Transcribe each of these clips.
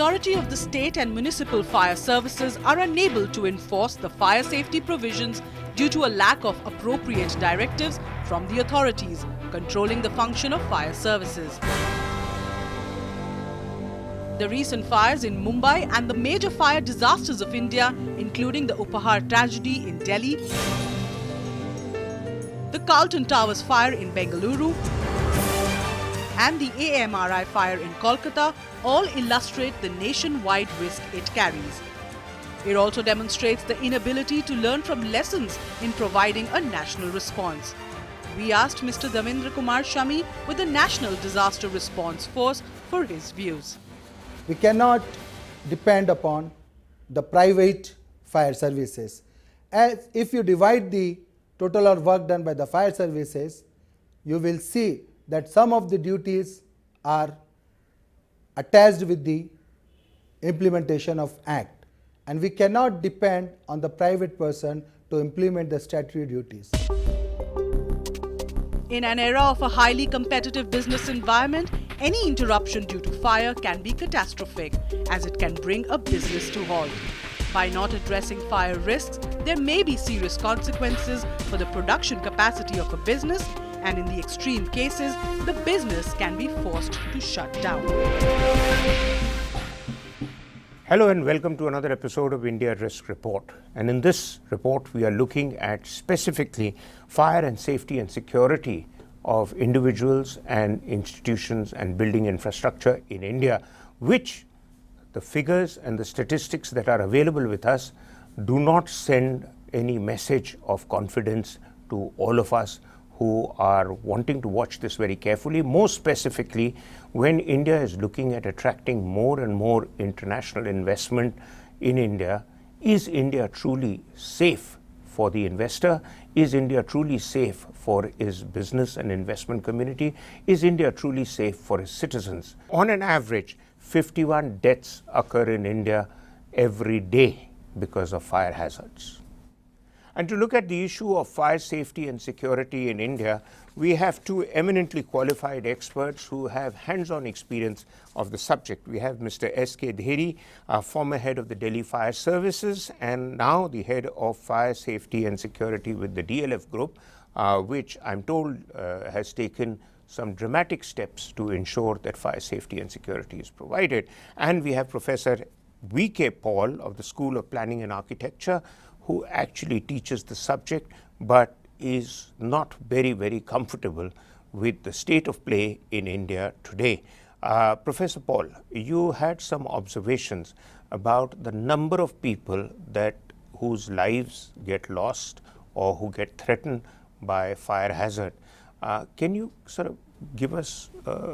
majority of the state and municipal fire services are unable to enforce the fire safety provisions due to a lack of appropriate directives from the authorities controlling the function of fire services. The recent fires in Mumbai and the major fire disasters of India, including the Upahar tragedy in Delhi, the Carlton Towers fire in Bengaluru, and the AMRI fire in Kolkata all illustrate the nationwide risk it carries. It also demonstrates the inability to learn from lessons in providing a national response. We asked Mr. Davendra Kumar Shami with the National Disaster Response Force for his views. We cannot depend upon the private fire services. As if you divide the total of work done by the fire services, you will see that some of the duties are attached with the implementation of Act, and we cannot depend on the private person to implement the statutory duties. In an era of a highly competitive business environment, any interruption due to fire can be catastrophic, as it can bring a business to halt. By not addressing fire risks, there may be serious consequences for the production capacity of a business, and in the extreme cases, the business can be forced to shut down. Hello and welcome to another episode of India Risk Report. And in this report, we are looking at specifically fire and safety and security of individuals and institutions and building infrastructure in India, which the figures and the statistics that are available with us do not send any message of confidence to all of us who are wanting to watch this very carefully. More specifically, when India is looking at attracting more and more international investment in India, is India truly safe for the investor? Is India truly safe for its business and investment community? Is India truly safe for its citizens? On an average, 51 deaths occur in India every day because of fire hazards. And to look at the issue of fire safety and security in India, we have two eminently qualified experts who have hands-on experience of the subject. We have Mr. S.K. Dheri, former head of the Delhi Fire Services and now the head of Fire Safety and Security with the DLF Group, which I'm told has taken some dramatic steps to ensure that fire safety and security is provided. And we have Professor V.K. Paul of the School of Planning and Architecture, who actually teaches the subject but is not very comfortable with the state of play in India today. Professor Paul, you had some observations about the number of people whose lives get lost or who get threatened by fire hazard. Can you sort of give us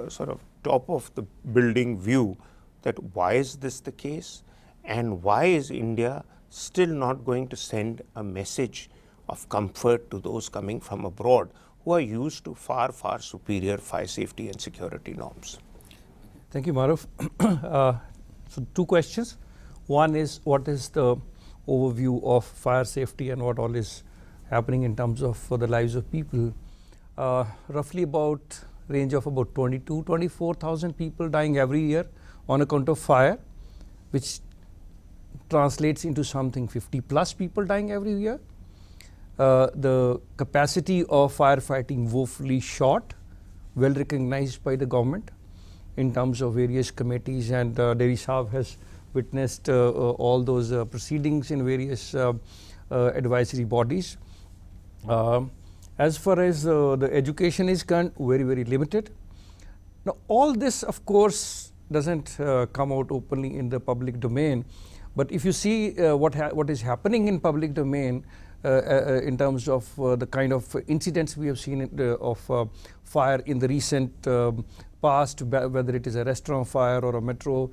sort of top of the building view that why is this the case and why is India still not going to send a message of comfort to those coming from abroad who are used to far superior fire safety and security norms? Thank you, Maruf. So two questions. One is, what is the overview of fire safety and what all is happening in terms of for the lives of people? Roughly about range of about 24,000 people dying every year on account of fire, which translates into something 50 plus people dying every year. The capacity of firefighting woefully short, well recognized by the government in terms of various committees, and Dheri Saab has witnessed all those proceedings in various advisory bodies. As far as the education is concerned, very limited. Now all this of course doesn't come out openly in the public domain, but if you see what is happening in public domain in terms of the kind of incidents we have seen of fire in the recent past, whether it is a restaurant fire or a metro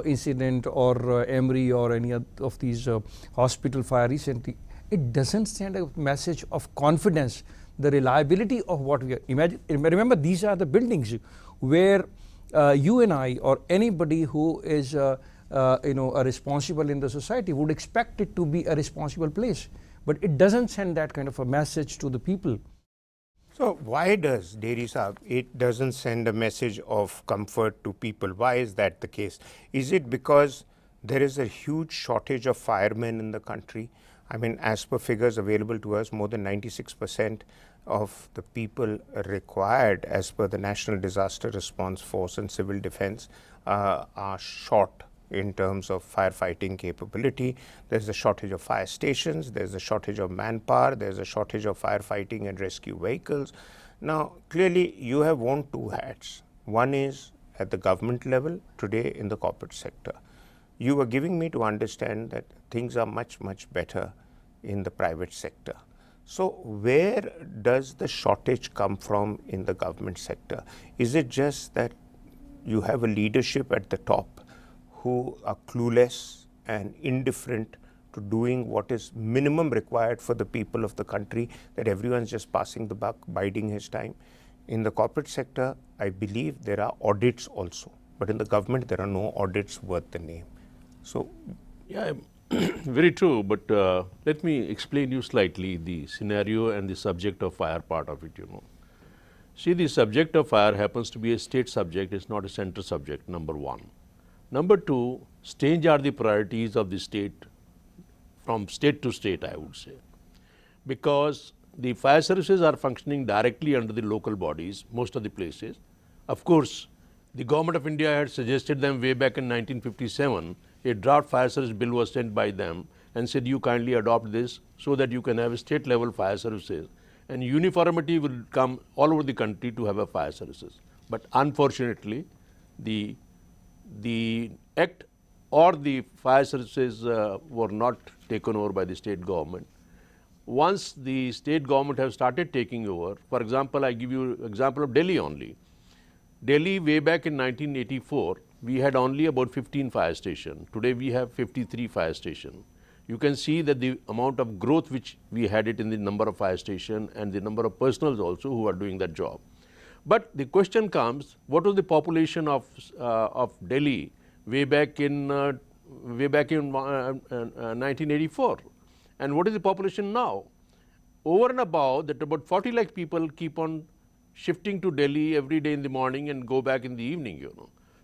incident or Emory or any of these hospital fire recently, it doesn't send a message of confidence, the reliability of what we are. Imagine, remember, these are the buildings where you and I or anybody who is a responsible in the society would expect it to be a responsible place, but it doesn't send that kind of a message to the people. So why does Dairy Sahib, it doesn't send a message of comfort to people? Why is that the case? Is it because there is a huge shortage of firemen in the country? I mean, as per figures available to us, more than 96% of the people required as per the National Disaster Response Force and Civil Defense are short in terms of firefighting capability. There's a shortage of fire stations, there's a shortage of manpower, there's a shortage of firefighting and rescue vehicles. Now, clearly you have worn two hats. One is at the government level, today in the corporate sector. You were giving me to understand that things are much, much better in the private sector. So where does the shortage come from in the government sector? Is it just that you have a leadership at the top who are clueless and indifferent to doing what is minimum required for the people of the country, that everyone's just passing the buck, biding his time? In the corporate sector, I believe there are audits also, but in the government there are no audits worth the name. So, yeah, very true, but let me explain you slightly the scenario and the subject of fire part of it, See, the subject of fire happens to be a state subject, it's not a center subject, number one. Number two, strange are the priorities of the state from state to state, I would say. Because the fire services are functioning directly under the local bodies, most of the places. Of course, the government of India had suggested them way back in 1957. A draft fire service bill was sent by them and said, you kindly adopt this so that you can have state level fire services. And uniformity will come all over the country to have a fire services. But unfortunately, the act or the fire services were not taken over by the state government. Once the state government have started taking over, for example, I give you example of Delhi only. Delhi way back in 1984, we had only about 15 fire stations. Today we have 53 fire stations. You can see that the amount of growth which we had it in the number of fire stations and the number of personals also who are doing that job. But the question comes, what was the population of Delhi way back in 1984, and what is the population now? Over and above that, about 40 lakh people keep on shifting to Delhi every day in the morning and go back in the evening.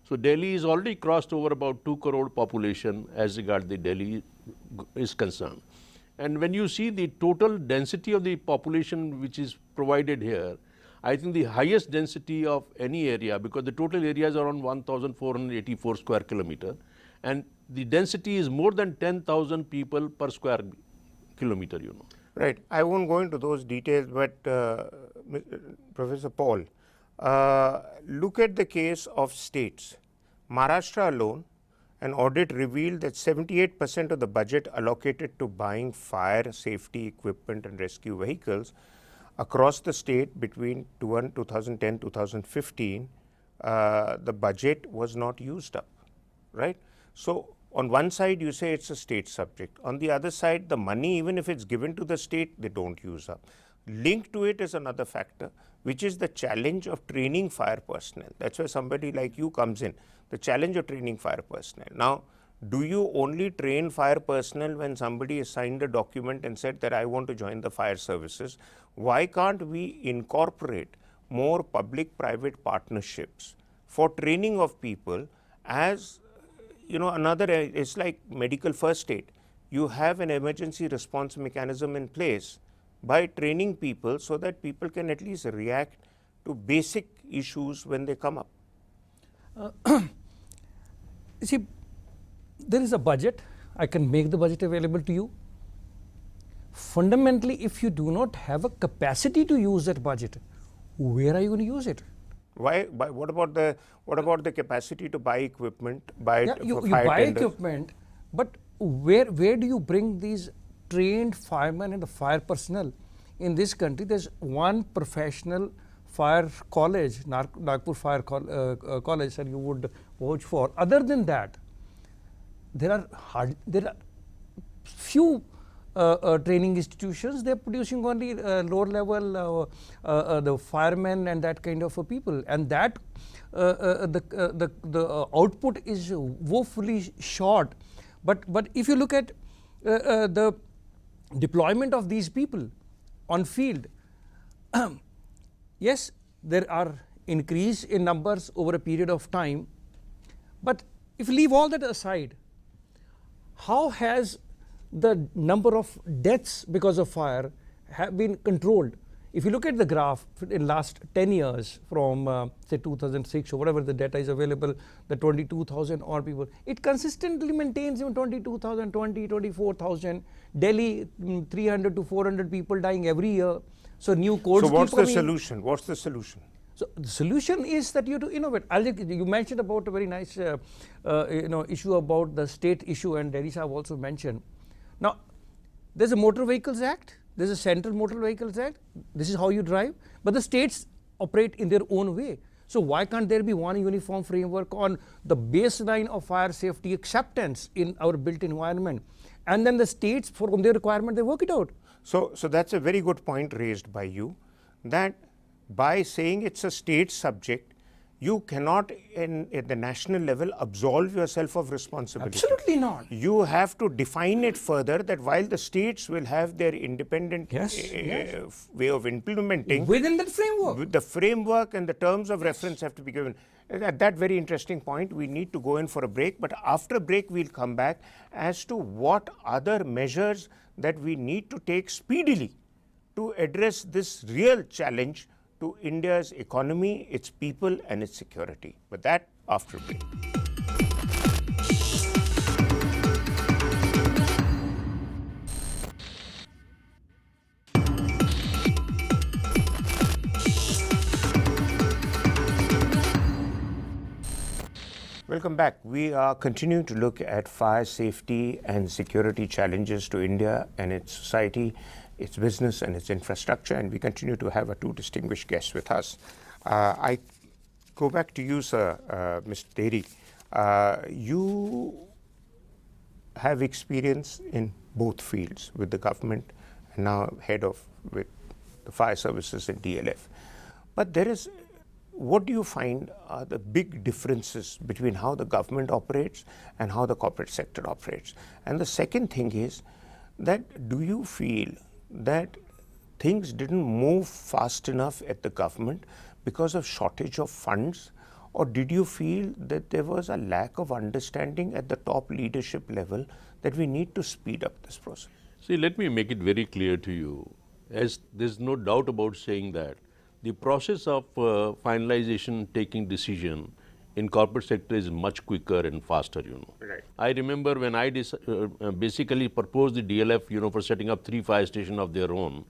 So Delhi is already crossed over about 2 crore population as regards the Delhi is concerned. And when you see the total density of the population which is provided here, I think the highest density of any area, because the total area is around 1,484 square kilometer, and the density is more than 10,000 people per square kilometer, Right. I won't go into those details, but Professor Paul, look at the case of states. Maharashtra alone, an audit revealed that 78% of the budget allocated to buying fire safety equipment and rescue vehicles across the state between 2010-2015, the budget was not used up, right? So on one side you say it's a state subject. On the other side, the money, even if it's given to the state, they don't use up. Linked to it is another factor, which is the challenge of training fire personnel. That's where somebody like you comes in, the challenge of training fire personnel. Now, do you only train fire personnel when somebody has signed a document and said that I want to join the fire services? Why can't we incorporate more public-private partnerships for training of people? As another, it's like medical first aid. You have an emergency response mechanism in place by training people so that people can at least react to basic issues when they come up. See, there is a budget. I can make the budget available to you. Fundamentally, if you do not have a capacity to use that budget, where are you going to use it? Why? What about the capacity to buy equipment? You buy equipment, but where do you bring these trained firemen and the fire personnel? In this country, there's one professional fire college, Nagpur Fire College, that you would vouch for. Other than that, there are few training institutions. They're producing only lower level the firemen and that kind of people, and that the output is woefully short. But if you look at the deployment of these people on field, yes, there are increase in numbers over a period of time, but if you leave all that aside, how has the number of deaths because of fire have been controlled? If you look at the graph in last 10 years from say 2006 or whatever the data is available, the 22,000 odd people, it consistently maintains in 22,000, 24,000. Delhi, 300 to 400 people dying every year. So new codes So what's keep the coming. solution? What's the solution? So the solution is that you have to innovate. You mentioned about a very nice issue about the state issue, and Delhi Sahab also mentioned. Now, there's a Motor Vehicles Act, there's a Central Motor Vehicles Act, this is how you drive, but the states operate in their own way. So why can't there be one uniform framework on the baseline of fire safety acceptance in our built environment? And then the states, from their requirement, they work it out. So that's a very good point raised by you, that by saying it's a state subject, you cannot at the national level absolve yourself of responsibility. Absolutely not. You have to define it further, that while the states will have their independent way of implementing, within that framework, the framework and the terms of reference have to be given. At that very interesting point, we need to go in for a break, but after a break we'll come back as to what other measures that we need to take speedily to address this real challenge to India's economy, its people and its security. But that after a break. Welcome back. We are continuing to look at fire safety and security challenges to India and its society, its business and its infrastructure, and we continue to have our two distinguished guests with us. I go back to you, sir, Mr. Deri. You have experience in both fields with the government and now head of with the fire services and DLF. But what do you find are the big differences between how the government operates and how the corporate sector operates? And the second thing is that, do you feel that things didn't move fast enough at the government because of shortage of funds, or did you feel that there was a lack of understanding at the top leadership level that we need to speed up this process? See, let me make it very clear to you, as there's no doubt about saying that the process of finalization, taking decision in corporate sector is much quicker and faster, Right. I remember when I basically proposed the DLF, for setting up 3 fire stations of their own.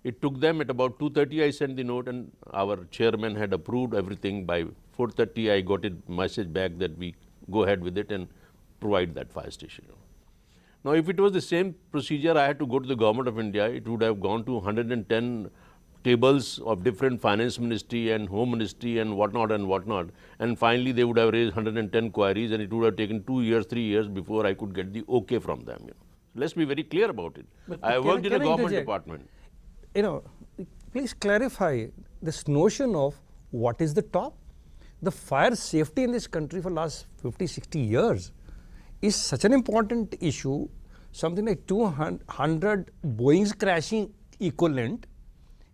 It took them at about 2:30 I sent the note, and our chairman had approved everything. By 4:30 I got a message back that we go ahead with it and provide that fire station. Now, if it was the same procedure, I had to go to the government of India, it would have gone to 110 tables of different finance ministry and home ministry and whatnot, and finally they would have raised 110 queries, and it would have taken 2 years, 3 years before I could get the okay from them. Let's be very clear about it. I worked in a government department. Please clarify this notion of what is the top. The fire safety in this country for last 50, 60 years is such an important issue, something like 200 Boeings crashing equivalent,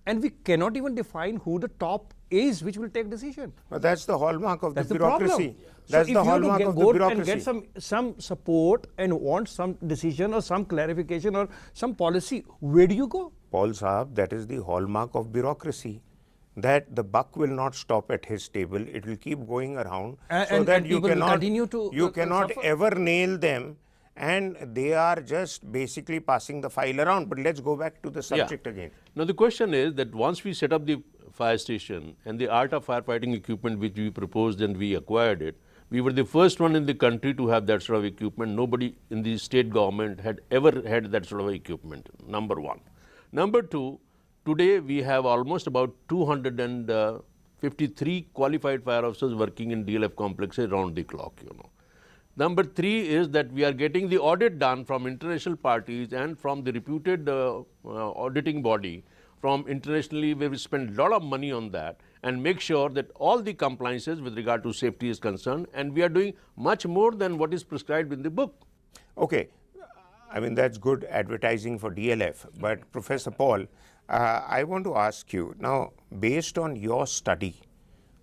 and we cannot even define who the top is which will take decision. But that's the hallmark of That's the the bureaucracy. problem. That's so the hallmark of the bureaucracy. And get some support and want some decision or some clarification or some policy, where do you go? Paul Saab, that is the hallmark of bureaucracy. That the buck will not stop at his table; it will keep going around, so that you cannot ever nail them, and they are just basically passing the file around. But let's go back to the subject again. Now the question is that once we set up the fire station and the art of firefighting equipment which we proposed and we acquired it, we were the first one in the country to have that sort of equipment. Nobody in the state government had ever had that sort of equipment, number one. Number two, today we have almost about 253 qualified fire officers working in DLF complexes around the clock. Number three is that we are getting the audit done from international parties and from the reputed auditing body from internationally, where we spend a lot of money on that and make sure that all the compliances with regard to safety is concerned, and we are doing much more than what is prescribed in the book. Okay, I mean that's good advertising for DLF, but Professor Paul, I want to ask you now, based on your study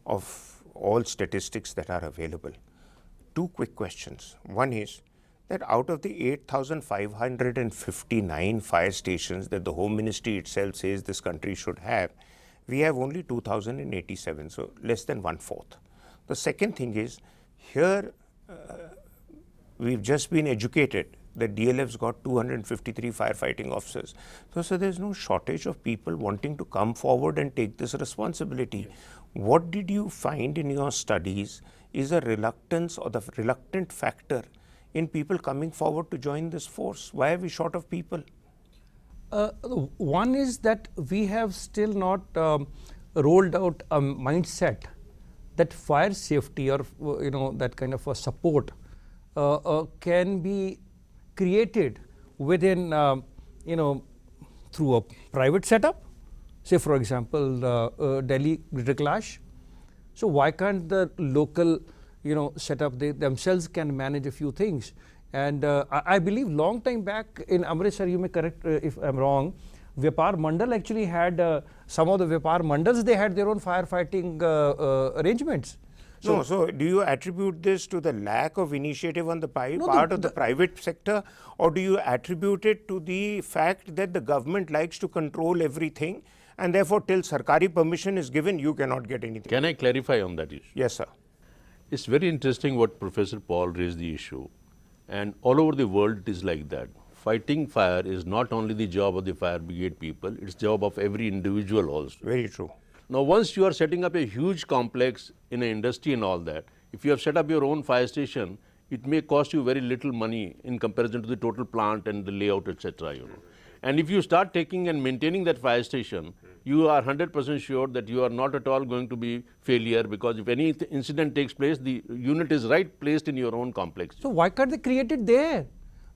of all statistics that are available, two quick questions. One is that out of the 8,559 fire stations that the Home Ministry itself says this country should have, we have only 2,087, so less than 1/4. The second thing is, here we've just been educated that DLF's got 253 firefighting officers. So there's no shortage of people wanting to come forward and take this responsibility. What did you find in your studies is a reluctance or the reluctant factor in people coming forward to join this force? Why are we short of people? One is that we have still not rolled out a mindset that fire safety or that kind of a support can be created within through a private setup. Say for example, Delhi Greater Clash. So why can't the local setup, they themselves can manage a few things? And I believe long time back in Amritsar, you may correct if I'm wrong, Vyapar Mandal actually had some of the Vyapar Mandals, they had their own firefighting arrangements. So do you attribute this to the lack of initiative on the part of the private sector, or do you attribute it to the fact that the government likes to control everything and therefore till Sarkari permission is given, you cannot get anything? Can I clarify on that issue? Yes, sir. It's very interesting what Professor Paul raised the issue, and all over the world it is like that. Fighting fire is not only the job of the fire brigade people, it's job of every individual also. Very true. Now, once you are setting up a huge complex in an industry and all that, if you have set up your own fire station, it may cost you very little money in comparison to the total plant and the layout, etc. And if you start taking and maintaining that fire station, you are 100% sure that you are not at all going to be failure, because if any incident takes place, the unit is right placed in your own complex. So why can't they create it there?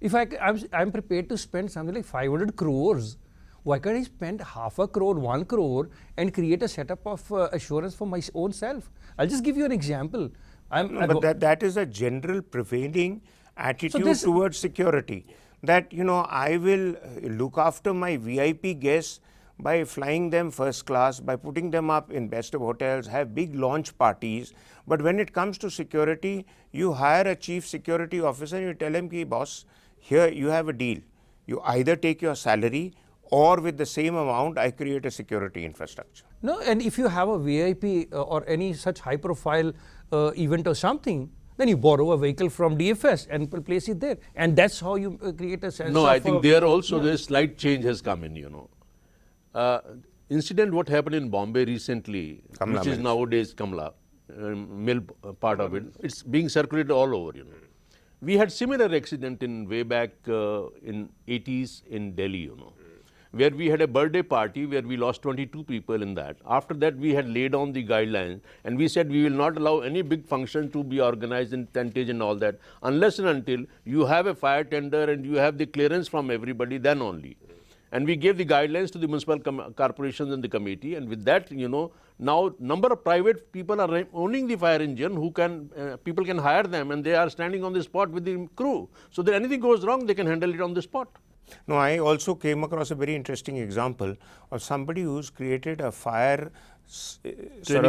If I'm prepared to spend something like 500 crores, why can't I spend 0.5 crore, 1 crore and create a setup of assurance for my own self? I'll just give you an example. But that is a general prevailing attitude towards security. That, I will look after my VIP guests by flying them first class, by putting them up in best of hotels, have big launch parties. But when it comes to security, you hire a chief security officer and you tell him, boss, here you have a deal. You either take your salary, or with the same amount, I create a security infrastructure. No, and if you have a VIP or any such high profile event or something, then you borrow a vehicle from DFS and place it there. And that's how you create a sense of... No, I think there also the slight change has come in, Incident what happened in Bombay recently, Kamla which is nowadays Kamla, mill part of it, it's being circulated all over, We had similar accident in way back in 80s in Delhi, where we had a birthday party where we lost 22 people in that. After that, we had laid down the guidelines and we said we will not allow any big function to be organized in tentage and all that unless and until you have a fire tender and you have the clearance from everybody, then only. And we gave the guidelines to the municipal corporations and the committee, and with that, now number of private people are owning the fire engine who can, people can hire them and they are standing on the spot with the crew. So that anything goes wrong, they can handle it on the spot. No, I also came across a very interesting example of somebody who's created a fire sort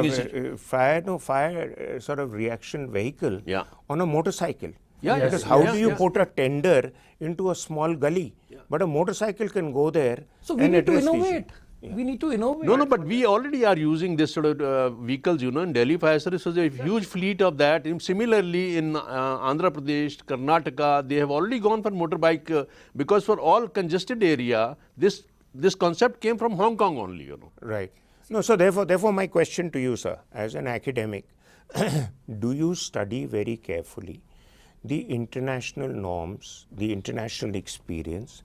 of reaction vehicle on a motorcycle. Because how do you put a tender into a small gully? But a motorcycle can go there. So we need to innovate. We need to innovate. No, but we already are using this sort of vehicles, in Delhi Fire Service has a huge fleet of that. Similarly, in Andhra Pradesh, Karnataka, they have already gone for motorbike because for all congested area, this concept came from Hong Kong only, Right. No, so therefore my question to you, sir, as an academic, do you study very carefully the international norms, the international experience,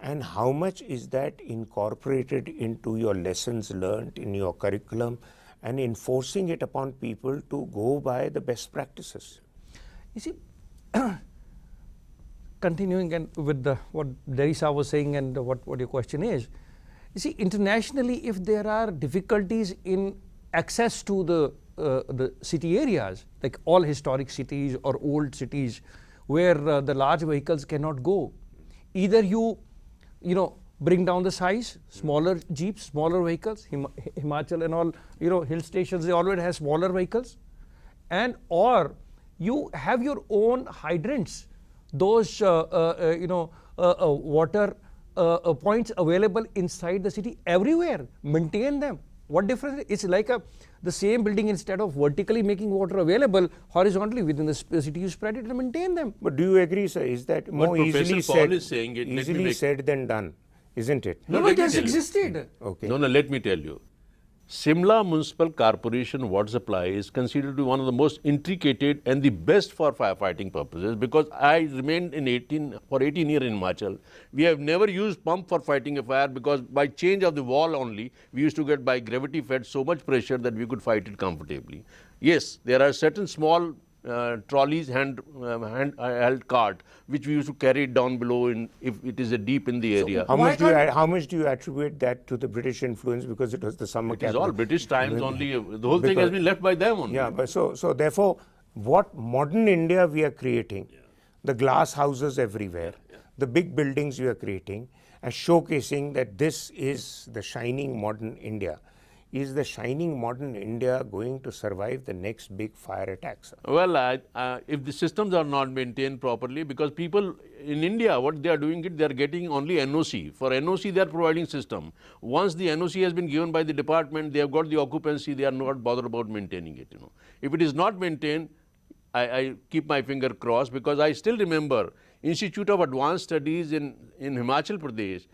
and how much is that incorporated into your lessons learned in your curriculum and enforcing it upon people to go by the best practices? You see, continuing and with what Derisa was saying and what your question is, you see, internationally, if there are difficulties in access to the city areas, like all historic cities or old cities where the large vehicles cannot go, either you bring down the size, smaller jeeps, smaller vehicles. Himachal and all, hill stations, they always have smaller vehicles. And or you have your own hydrants, those water points available inside the city everywhere. Maintain them. What difference? It's like the same building, instead of vertically making water available, horizontally within the city, you spread it and maintain them. But do you agree, sir? Is that more easily Paul is saying it, said than done, isn't it? No, it has existed. Okay. No, let me tell you. Simla Municipal Corporation water supply is considered to be one of the most intricate and the best for firefighting purposes, because I remained for 18 years in Himachal. We have never used pump for fighting a fire, because by change of the wall only, we used to get by gravity fed so much pressure that we could fight it comfortably. Yes, there are certain small trolleys, held cart, which we used to carry it down below if it is deep in the area. How much do you attribute that to the British influence, because it was the summer It is capital? all British times only. The whole thing has been left by them only. Yeah, but so therefore, what modern India we are creating, the glass houses everywhere, the big buildings we are creating, and showcasing that this is the shining modern India. Is the shining modern India going to survive the next big fire attacks? Well, if the systems are not maintained properly, because people in India, what they are doing, they are getting only NOC. For NOC, they are providing system. Once the NOC has been given by the department, they have got the occupancy, they are not bothered about maintaining it. If it is not maintained, I keep my finger crossed, because I still remember Institute of Advanced Studies in Himachal Pradesh.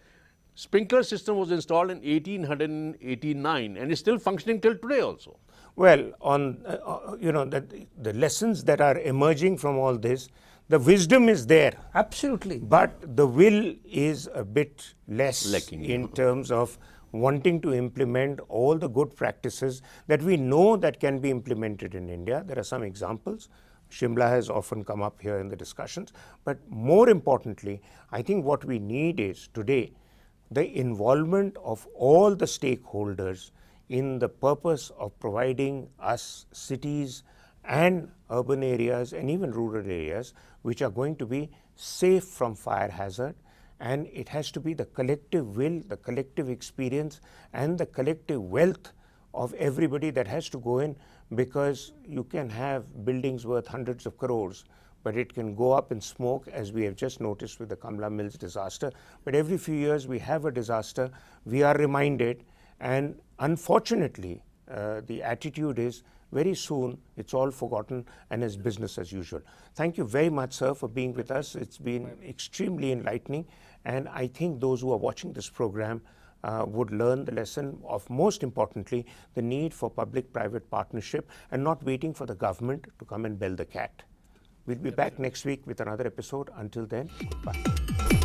Sprinkler system was installed in 1889 and is still functioning till today also. Well, on the lessons that are emerging from all this, the wisdom is there. Absolutely. But the will is a bit less lacking in terms of wanting to implement all the good practices that we know that can be implemented in India. There are some examples. Shimla has often come up here in the discussions. But more importantly, I think what we need is today the involvement of all the stakeholders in the purpose of providing us cities and urban areas and even rural areas which are going to be safe from fire hazard. And it has to be the collective will, the collective experience, and the collective wealth of everybody that has to go in, because you can have buildings worth hundreds of crores, but it can go up in smoke, as we have just noticed with the Kamla Mills disaster. But every few years we have a disaster, we are reminded, and unfortunately the attitude is very soon it's all forgotten and it's business as usual. Thank you very much, sir, for being with us. It's been extremely enlightening, and I think those who are watching this program would learn the lesson of, most importantly, the need for public-private partnership and not waiting for the government to come and bell the cat. We'll be back next week with another episode. Until then, goodbye.